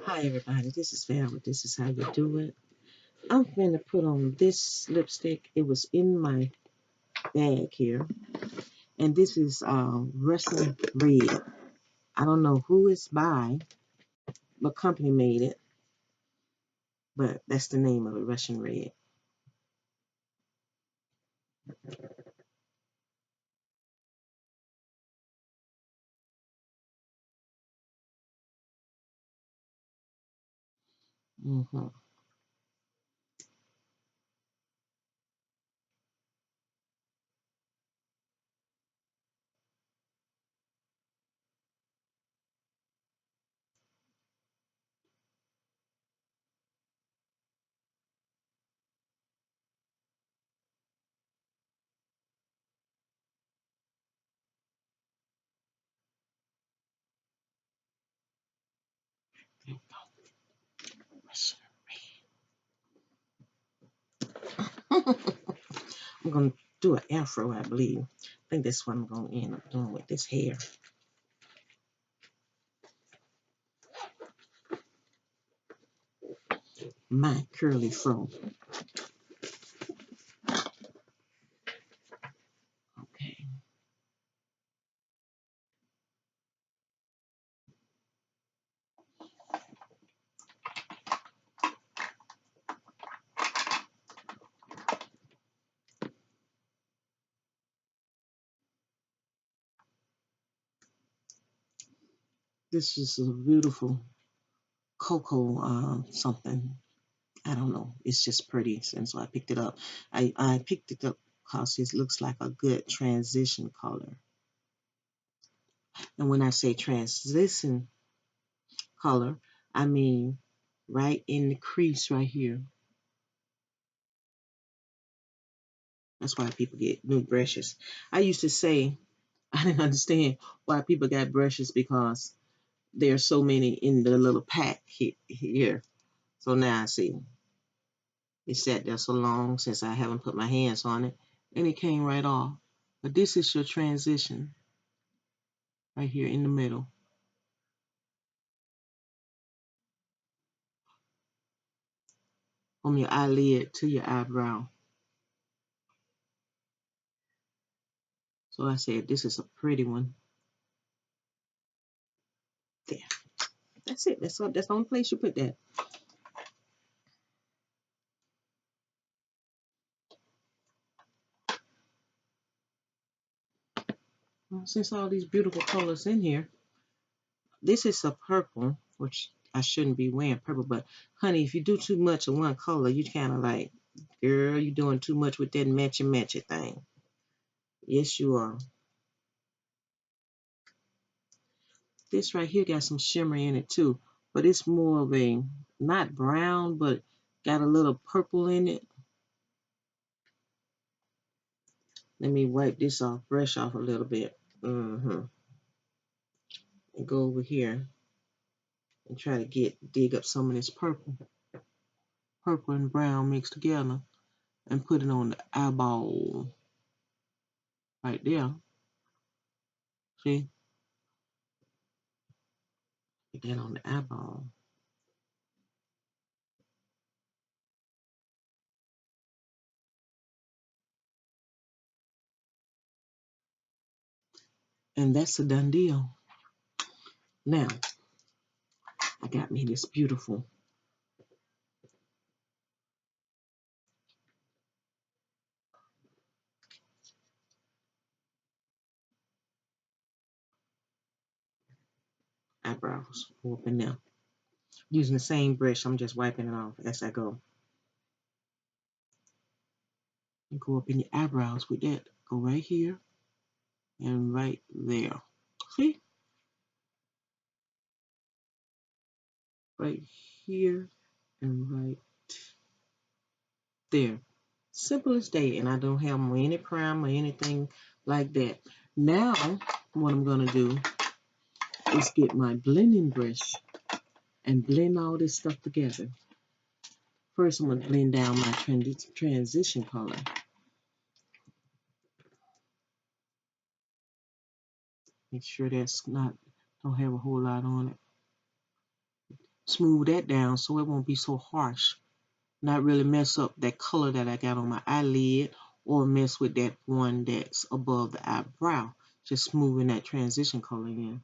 Hi everybody, this is Val. This is how you do it. I'm going to put on this lipstick. It was in my bag here. And this is Wrestling Red. I don't know who it's by, what company made it, but that's the name of it, Russian Red. Mm-hmm. Russian Red. I'm going to do an afro, I believe. I think that's what I'm going to end up doing with this hair. My curly fro. Okay. This is a beautiful cocoa something. I don't know. It's just pretty, and so I picked it up. I picked it up because it looks like a good transition color. And when I say transition color, I mean right in the crease right here. That's why people get new brushes. I used to say I didn't understand why people got brushes because there's so many in the little pack here. So now I see it sat there so long since I haven't put my hands on it, and it came right off. But this is your transition right here in the middle. From your eyelid to your eyebrow. So I said, this is a pretty one. There. That's it. That's the only place you put that. Well, since all these beautiful colors in here, this is a purple, which I shouldn't be wearing purple, but honey, if you do too much of one color, you kind of like, girl, you're doing too much with that matchy thing. Yes, you are. This right here got some shimmer in it too, but it's more of a, not brown, but got a little purple in it. Let me wipe this off, brush off a little bit. And go over here and try to dig up some of this purple and brown mixed together and put it on the eyeball right there. See? Put that on the eyeball. And that's a done deal. Now, I got me this beautiful eyebrows. Go up in there. Using the same brush, I'm just wiping it off as I go. And go up in your eyebrows with that. Go right here and right there. See? Right here and right there. Simple as day, and I don't have any prime or anything like that. Now, what I'm going to do is get my blending brush and blend all this stuff together. First, I'm going to blend down my transition color. Make sure that's not, don't have a whole lot on it. smooth that down so it won't be so harsh. Not really mess up that color that I got on my eyelid or mess with that one that's above the eyebrow. Just smoothing that transition color in.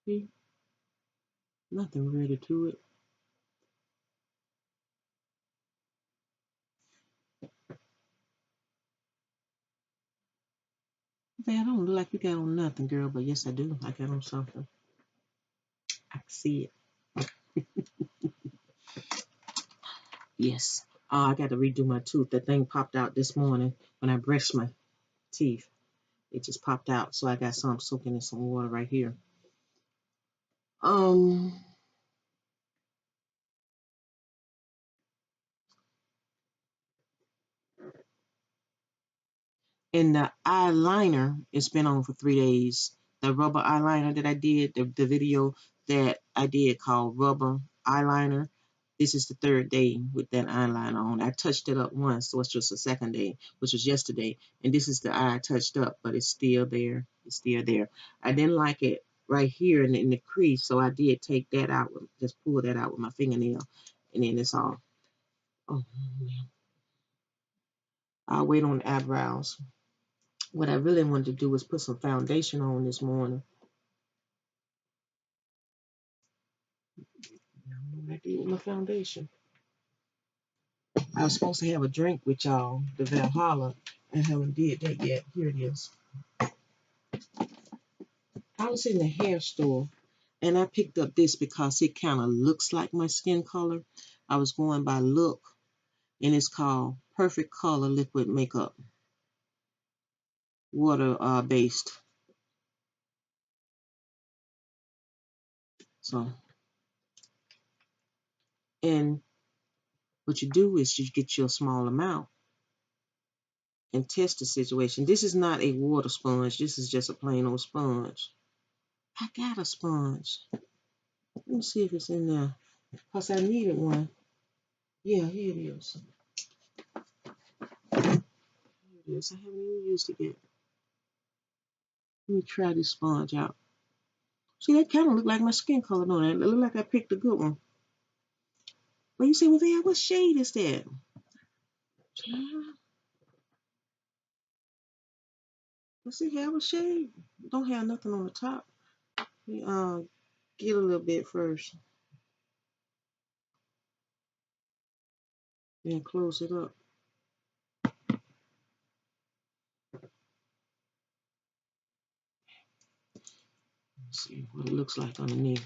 See, nothing really to it. I don't look like you got on nothing, girl, but yes, I do. I got on something. I can see it. Yes. I got to redo my tooth. The thing popped out this morning when I brushed my teeth. It just popped out, so I got some soaking in some water right here. Um, And the eyeliner, it's been on for 3 days. The rubber eyeliner that I did, the video that I did called Rubber Eyeliner. This is the third day with that eyeliner on. I touched it up once, so it's just a second day, which was yesterday. And this is the eye I touched up, but it's still there. It's still there. I didn't like it right here in the crease, so I did take that out, just pull that out with my fingernail, and then it's all. Oh, man. I'll wait on the eyebrows. What I really wanted to do was put some foundation on this morning. I don't know what I did with my foundation. I was supposed to have a drink with y'all, the Valhalla. I haven't did that yet. Here it is. I was in the hair store and I picked up this because it kind of looks like my skin color. I was going by look, and it's called Perfect Color Liquid Makeup, water based. So, and what you do is you get you a small amount and test the situation. This is not a water sponge. This is just a plain old sponge. I got a sponge. Let me see if it's in there. Because I needed one. Yeah, here it is. Here it is. I haven't even used it yet. Let me try this sponge out. See, that kind of look like my skin color, don't it? It look like I picked a good one. But you say, well, there, what shade is that? Let's see, have a shade. Don't have nothing on the top. Let me get a little bit first. Then close it up. Let's see what it looks like underneath.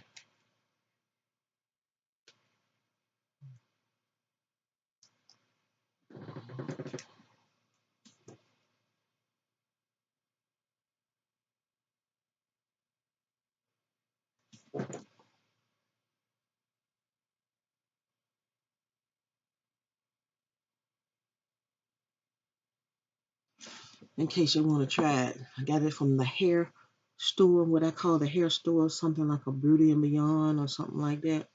In case you want to try it. I got it from the hair store, what I call the hair store, something like a Beauty and Beyond or something like that.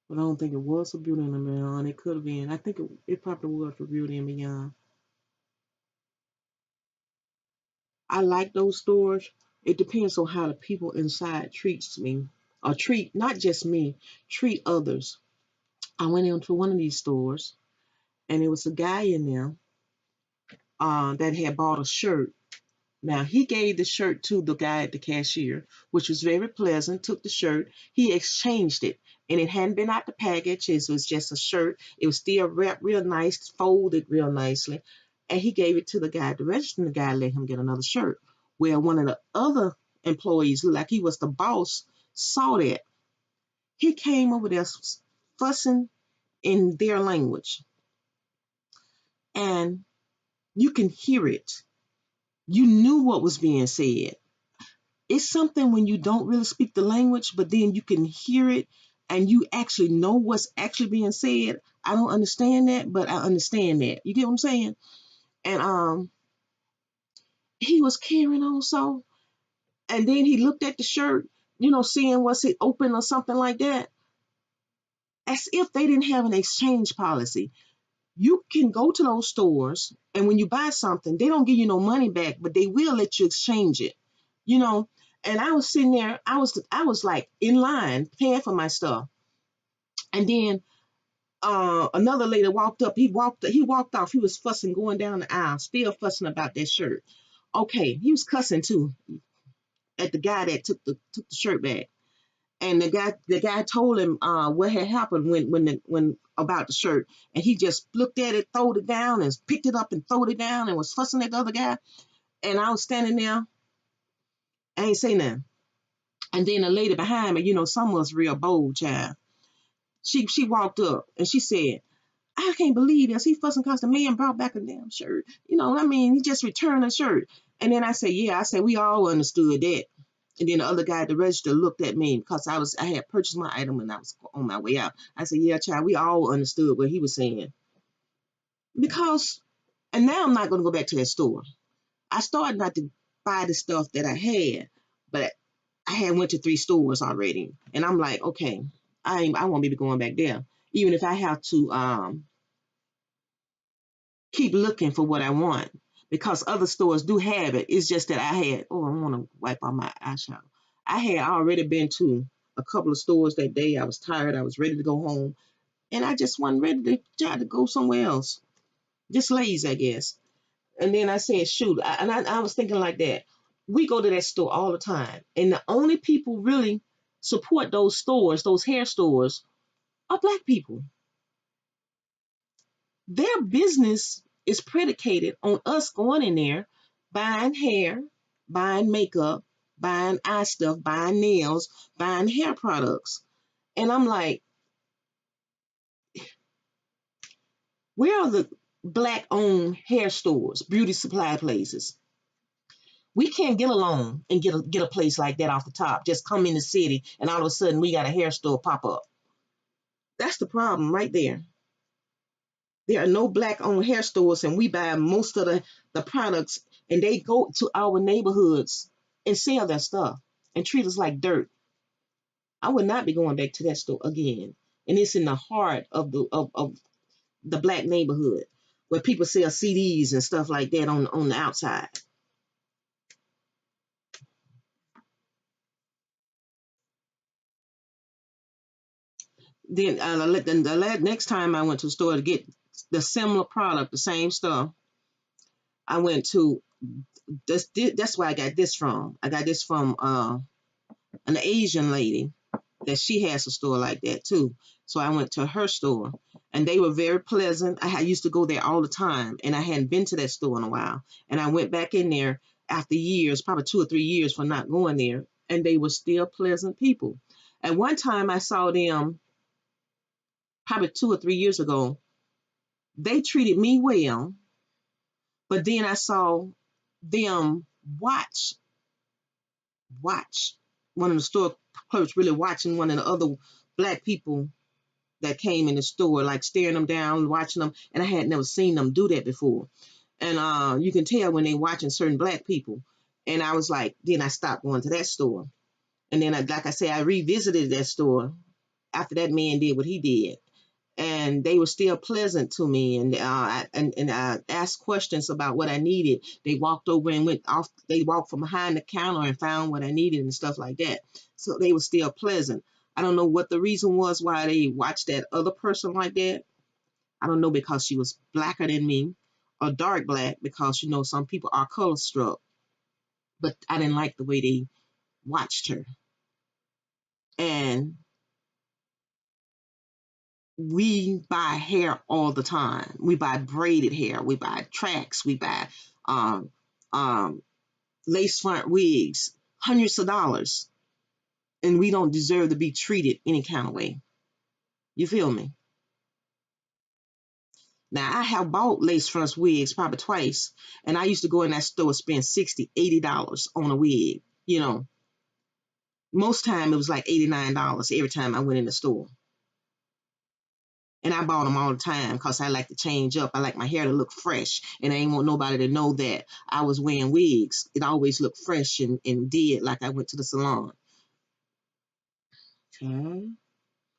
But I don't think it was a Beauty and Beyond. It could have been. I think it probably was for Beauty and Beyond. I like those stores. It depends on how the people inside treats me, or treat not just me, treat others. I went into one of these stores, and there was a guy in there that had bought a shirt. Now, he gave the shirt to the guy at the cashier, which was very pleasant, took the shirt. He exchanged it, and it hadn't been out the package. It was just a shirt. It was still wrapped real nice, folded real nicely. And he gave it to the guy at the register, and the guy let him get another shirt. Well, one of the other employees, like he was the boss, saw that. He came over there fussing in their language, and you can hear it. You knew what was being said. It's something when you don't really speak the language, but then you can hear it and you actually know what's actually being said. I don't understand that, but I understand that. You get what I'm saying? And he was carrying on so, and then he looked at the shirt, seeing was it open or something like that, as if they didn't have an exchange policy. You can go to those stores, and when you buy something, they don't give you no money back, but they will let you exchange it. You know, and I was sitting there, I was like in line paying for my stuff, and then another lady walked up. He walked off. He was fussing, going down the aisle, still fussing about that shirt. Okay, he was cussing too at the guy that took the shirt back. And the guy told him what had happened when about the shirt, and he just looked at it, throwed it down, and picked it up and throwed it down, and was fussing at the other guy. And I was standing there, I ain't say nothing. And then a lady behind me, some was real bold, child. She walked up and she said, "I can't believe this. He fussing because the man brought back a damn shirt. I mean, he just returned a shirt." And then I said, "Yeah," I said, "We all understood that." And then the other guy at the register looked at me because I had purchased my item and I was on my way out. I said, "Yeah, child, we all understood what he was saying." Because, and now I'm not going to go back to that store. I started not to buy the stuff that I had, but I had went to 3 stores already. And I'm like, okay, I won't be going back there. Even if I have to keep looking for what I want, because other stores do have it. It's just that I want to wipe on my eyeshadow. I had already been to a couple of stores that day. I was tired. I was ready to go home. And I just wasn't ready to try to go somewhere else. Just lazy, I guess. And then I said, shoot. I was thinking like that. We go to that store all the time. And the only people really support those stores, those hair stores, are black people. Their business is predicated on us going in there, buying hair, buying makeup, buying eye stuff, buying nails, buying hair products. And I'm like, where are the black owned hair stores, beauty supply places? We can't get along and get a place like that off the top. Just come in the city and all of a sudden we got a hair store pop up. That's the problem right there. There are no black owned hair stores, and we buy most of the products, and they go to our neighborhoods and sell their stuff and treat us like dirt. I would not be going back to that store again. And it's in the heart of the black neighborhood where people sell CDs and stuff like that on the outside. Then the next time I went to the store to get the similar product, the same stuff, I went to this. That's where I got this from. I got this from an Asian lady that she has a store like that too. So I went to her store, and they were very pleasant. I used to go there all the time, and I hadn't been to that store in a while. And I went back in there after years, probably 2 or 3 years for not going there, and they were still pleasant people. At one time, I saw them probably 2 or 3 years ago. They treated me well, but then I saw them watch watch one of the store clerks really watching one of the other black people that came in the store, like staring them down, watching them, and I had never seen them do that before. And you can tell when they watching certain black people. And I was like, then I stopped going to that store. And then, like I said, I revisited that store after that man did what he did. And they were still pleasant to me, and I asked questions about what I needed. They walked over and went off. They walked from behind the counter and found what I needed and stuff like that. So they were still pleasant. I don't know what the reason was why they watched that other person like that. I don't know, because she was blacker than me, or dark black, because some people are color struck. But I didn't like the way they watched her. And we buy hair all the time. We buy braided hair. We buy tracks. We buy um, um, lace front wigs, hundreds of dollars, and we don't deserve to be treated any kind of way. You feel me? Now, I have bought lace front wigs probably twice, and I used to go in that store, spend $60, $80 on a wig. Most time it was like $89 every time I went in the store. And I bought them all the time because I like to change up. I like my hair to look fresh. And I ain't want nobody to know that I was wearing wigs. It always looked fresh and did like I went to the salon. Okay.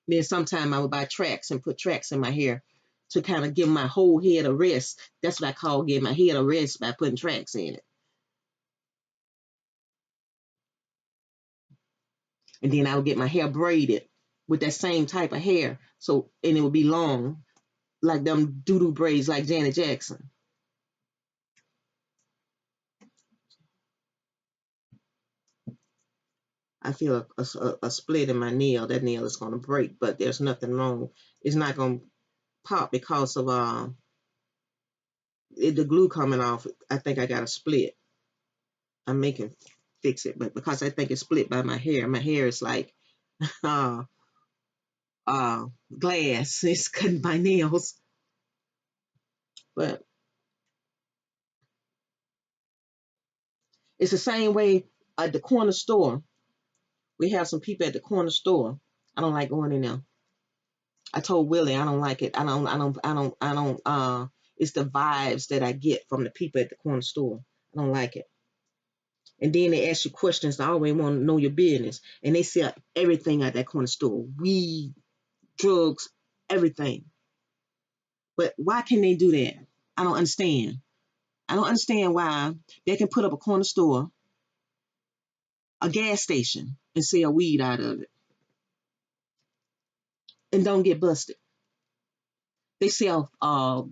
Then sometime I would buy tracks and put tracks in my hair to kind of give my whole head a rest. That's what I call giving my head a rest by putting tracks in it. And then I would get my hair braided with that same type of hair. So, and it would be long, like them doo-doo braids like Janet Jackson. I feel a split in my nail. That nail is going to break, but there's nothing wrong. It's not going to pop because of the glue coming off. I think I got a split. I'm making fix it, but because I think it's split by my hair is like uh glass. It's cutting my nails. But it's the same way at the corner store. We have some people at the corner store. I don't like going in there. I told Willie I don't like it. It's the vibes that I get from the people at the corner store. I don't like it. And then they ask you questions. I always want to know your business. And they sell everything at that corner store. Weed, drugs, everything. But why can they do that? I don't understand. I don't understand why they can put up a corner store, a gas station, and sell weed out of it and don't get busted. They sell um,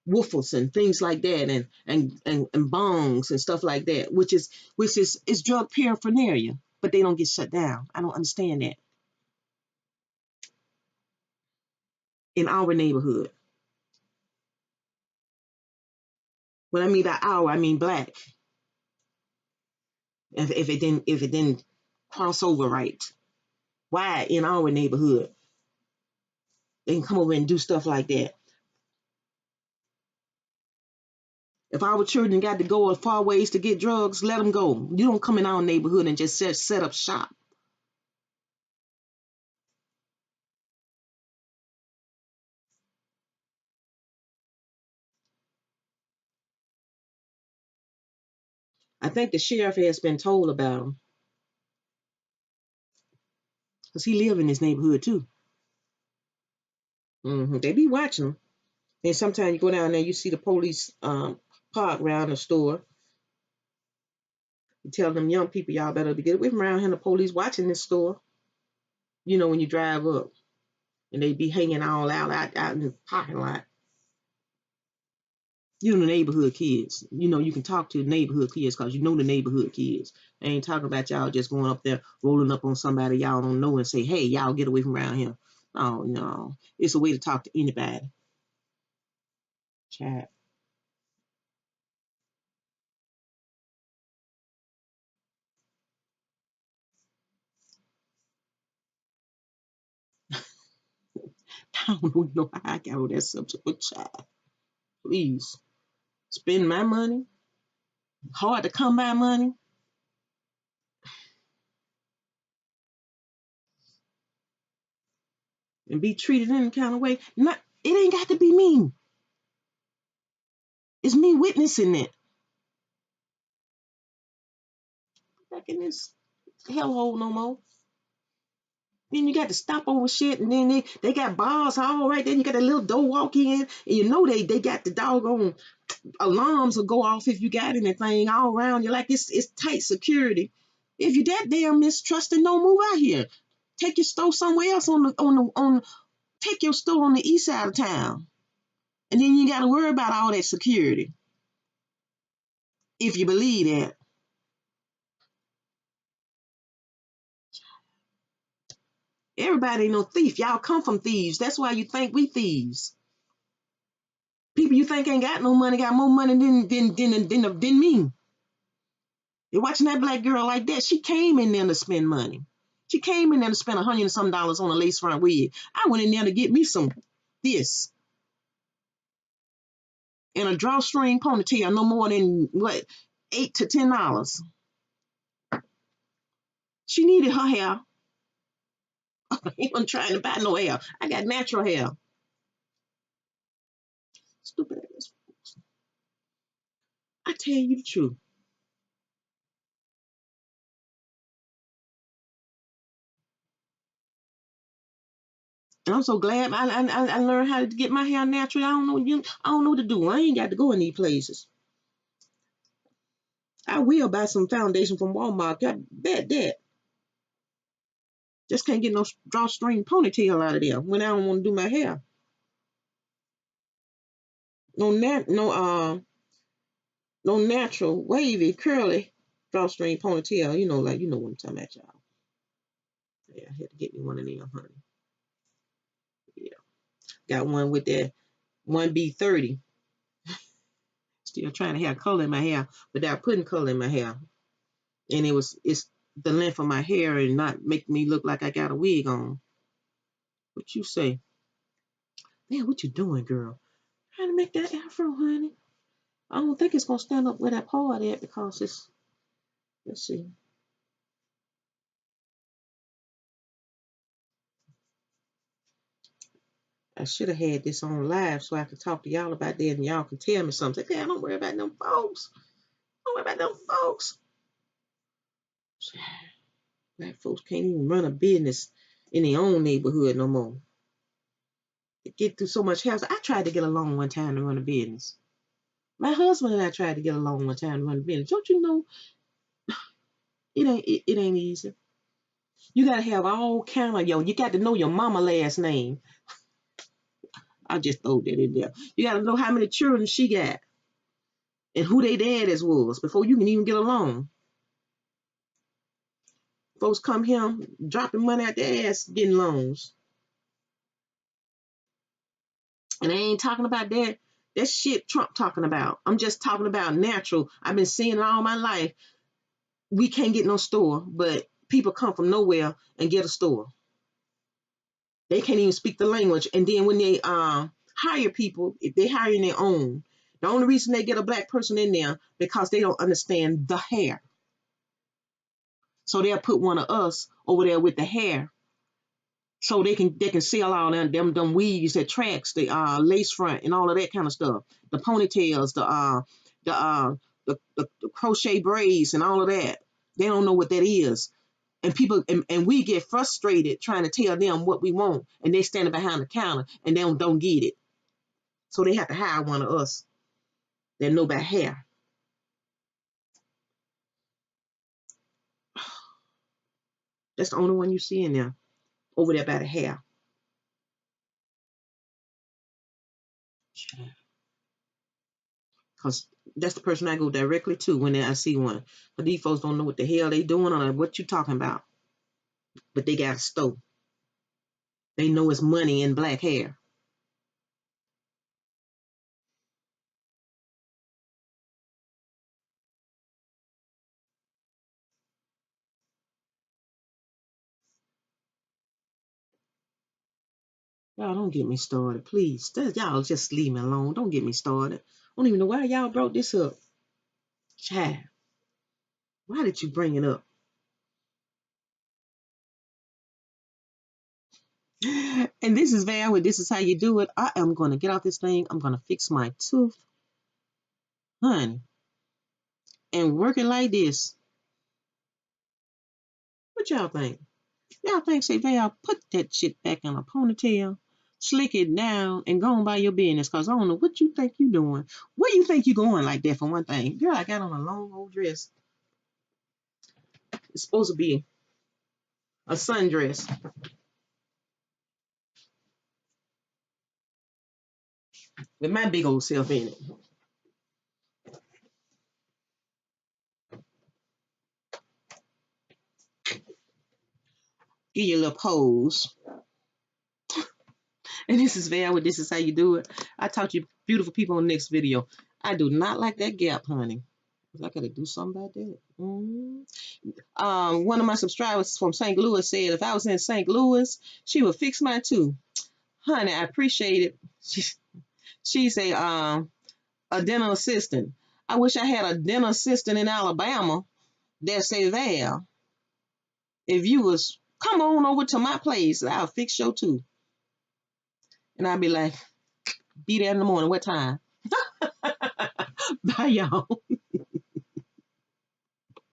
woofles and things like that, and bongs and stuff like that, which is drug paraphernalia, but they don't get shut down. I don't understand that in our neighborhood. When I mean by our, I mean black. If it didn't cross over right, why in our neighborhood they can come over and do stuff like that? If our children got to go far ways to get drugs, let them go. You don't come in our neighborhood and just set up shop. I think the sheriff has been told about him because he live in this neighborhood too. They be watching him. And sometimes you go down there, you see the police park around the store. You tell them young people, y'all better get away from around here. The police watching this store. When you drive up, and they be hanging all out in the parking lot. The neighborhood kids. You can talk to the neighborhood kids because you know the neighborhood kids. I ain't talking about y'all just going up there, rolling up on somebody y'all don't know and say, hey, y'all get away from around here. Oh, no. It's a way to talk to anybody. Chat. I don't even know how I got on that subject with chat. Please. Spend my money. Hard to come by money. And be treated in any kind of way. It ain't got to be me. It's me witnessing it. Back in this hellhole no more. Then you got to stop over shit, and then they got bars all right. Then you got a little door walk in, and they got the doggone alarms will go off if you got anything all around you. Like it's tight security. If you that damn mistrusting, don't move out here. Take your store somewhere else take your store on the east side of town, and then you got to worry about all that security. If you believe that. Everybody ain't no thief. Y'all come from thieves. That's why you think we thieves. People you think ain't got no money got more money than me. You're watching that black girl like that. She came in there to spend money. She came in there to spend $100 and some on a lace front wig. I went in there to get me some this and a drawstring ponytail, no more than what, $8 to $10. She needed her hair. I ain't trying to buy no hair. I got natural hair. Stupid ass. I tell you the truth. And I'm so glad I learned how to get my hair natural. I don't know what to do. I ain't got to go in these places. I will buy some foundation from Walmart. Got bet that. Just can't get no drawstring ponytail out of there when I don't want to do my hair. No natural wavy curly drawstring ponytail. Like what I'm talking about, y'all. Yeah, I had to get me one of them, honey. Yeah, got one with that 1B30. Still trying to have color in my hair without putting color in my hair. And it's the length of my hair and not make me look like I got a wig on. What you say? Man, what you doing, girl? Trying to make that afro, honey. I don't think it's gonna stand up where that part at because let's see. I should have had this on live so I could talk to y'all about that and y'all can tell me something. Okay, don't worry about them folks. Don't worry about them folks. Black folks can't even run a business in their own neighborhood no more. They get through so much house. I tried to get along one time to run a business. My husband and I tried to get along one time to run a business. Don't you know it ain't easy. You gotta have all kind of you got to know your mama last name. I just throw that in there. You gotta know how many children she got and who they daddies was before you can even get along. Folks come here dropping money out their ass getting loans. And I ain't talking about that shit Trump talking about. I'm just talking about natural. I've been seeing it all my life. We can't get no store, but people come from nowhere and get a store. They can't even speak the language. And then when they hire people, if they hire in their own, the only reason they get a black person in there because they don't understand the hair. So they'll put one of us over there with the hair, so they can sell all them weaves, that tracks, the lace front, and all of that kind of stuff, the ponytails, the crochet braids, and all of that. They don't know what that is, and people and we get frustrated trying to tell them what we want, and they standing behind the counter and they don't get it. So they have to hire one of us that know about hair. That's the only one you see in there over there by the hair. Because that's the person I go directly to when I see one. But these folks don't know what the hell they doing or what you talking about. But they got a stove. They know it's money in black hair. Y'all don't get me started, please. Y'all just leave me alone. Don't get me started. I don't even know why y'all brought this up. Child, why did you bring it up? And this is Val. This is how you do it. I am going to get off this thing. I'm going to fix my tooth, honey, and work it like this. What y'all think? Y'all think, say, Val, put that shit back in a ponytail, slick it down, and go on by your business, because I don't know what you think you doing. Where you think you going like that, for one thing? Girl, I got on a long old dress. It's supposed to be a sundress. With my big old self in it. Give you a little pose. And this is Val with This Is How You Do It. I talk to you beautiful people in the next video. I do not like that gap, honey. I gotta do something about that. One of my subscribers from St. Louis said if I was in St. Louis, she would fix mine too. Honey, I appreciate it. She's a dental assistant. I wish I had a dental assistant in Alabama that say, Val, if you was come on over to my place, I'll fix your tooth. And I'd be like, be there in the morning. What time? Bye, y'all.